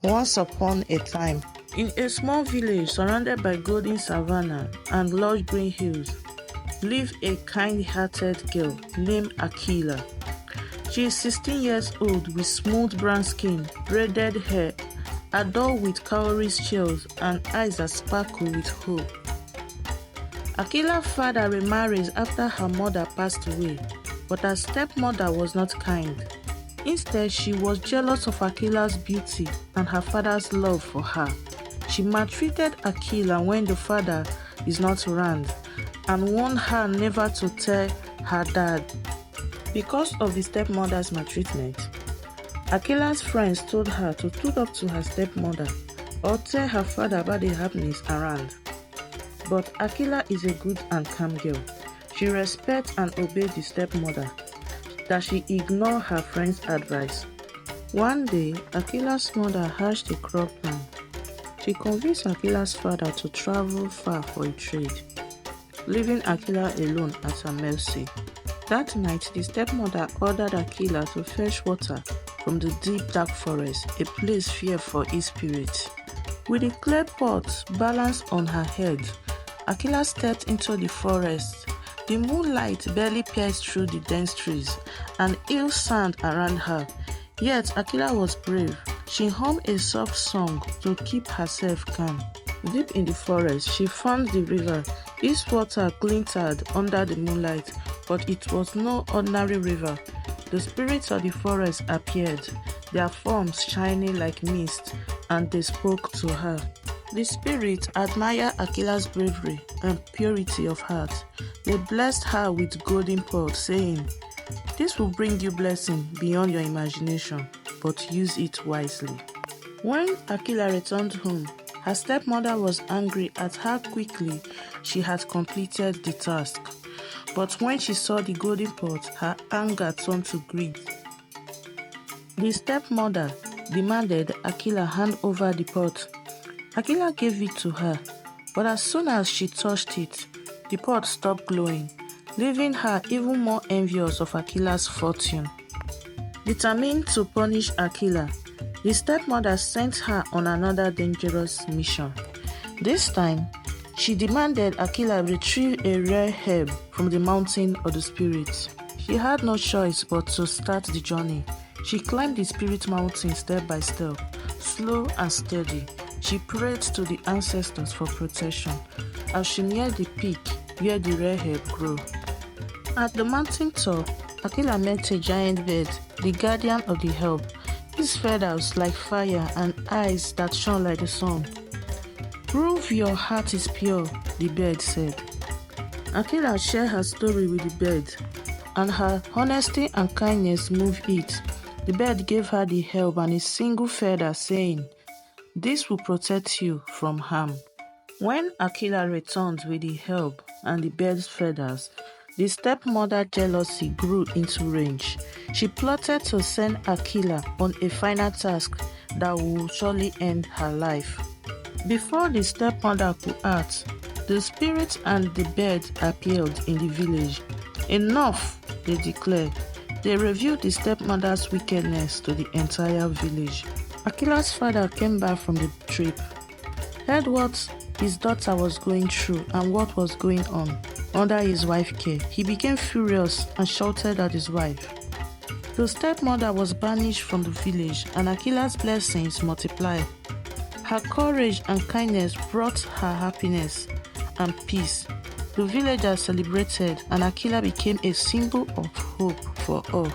Once upon a time, in a small village surrounded by golden savanna and lush green hills, lived a kind-hearted girl named Akila. She is 16 years old with smooth brown skin, braided hair, adorned with cowrie shells, and eyes that sparkle with hope. Akila's father remarried after her mother passed away, but her stepmother was not kind. Instead, she was jealous of Akila's beauty and her father's love for her. She maltreated Akila when the father is not around and warned her never to tell her dad. Because of the stepmother's maltreatment, Akila's friends told her to stood up to her stepmother or tell her father about the happenings around. But Akila is a good and calm girl. She respects and obeys the stepmother, that she ignored her friend's advice. One day, Akila's mother hatched a crop plan. She convinced Akila's father to travel far for a trade, leaving Akila alone at her mercy. That night, the stepmother ordered Akila to fetch water from the deep dark forest, a place feared for its spirit. With a clay pot balanced on her head, Akila stepped into the forest. The moonlight barely pierced through the dense trees and ill sand around her. Yet Akila was brave. She hummed a soft song to keep herself calm. Deep in the forest, she found the river. Its water glinted under the moonlight, but it was no ordinary river. The spirits of the forest appeared, their forms shining like mist, and they spoke to her. The spirits admired Akila's bravery and purity of heart. They blessed her with golden pot, saying, "This will bring you blessing beyond your imagination, but use it wisely." When Akila returned home, her stepmother was angry at how quickly she had completed the task. But when she saw the golden pot, her anger turned to greed. The stepmother demanded Akila hand over the pot. Akila gave it to her, but as soon as she touched it, the pot stopped glowing, leaving her even more envious of Akila's fortune. Determined to punish Akila, the stepmother sent her on another dangerous mission. This time, she demanded Akila retrieve a rare herb from the mountain of the spirits. She had no choice but to start the journey. She climbed the spirit mountain step by step, slow and steady. She prayed to the ancestors for protection as she neared the peak where the rare herb grew. At the mountain top, Akila met a giant bird, the guardian of the herb. His feathers like fire and eyes that shone like the sun. "Prove your heart is pure," the bird said. Akila shared her story with the bird, and her honesty and kindness moved it. The bird gave her the herb and a single feather, saying, "This will protect you from harm." When Akila returned with the herb and the bird's feathers, the stepmother's jealousy grew into rage. She plotted to send Akila on a final task that would surely end her life. Before the stepmother could act, the spirits and the bird appeared in the village. "Enough," they declared. They revealed the stepmother's wickedness to the entire village. Akila's father came back from the trip, heard what his daughter was going through and what was going on under his wife's care. He became furious and shouted at his wife. The stepmother was banished from the village and Akila's blessings multiplied. Her courage and kindness brought her happiness and peace. The villagers celebrated and Akila became a symbol of hope for all.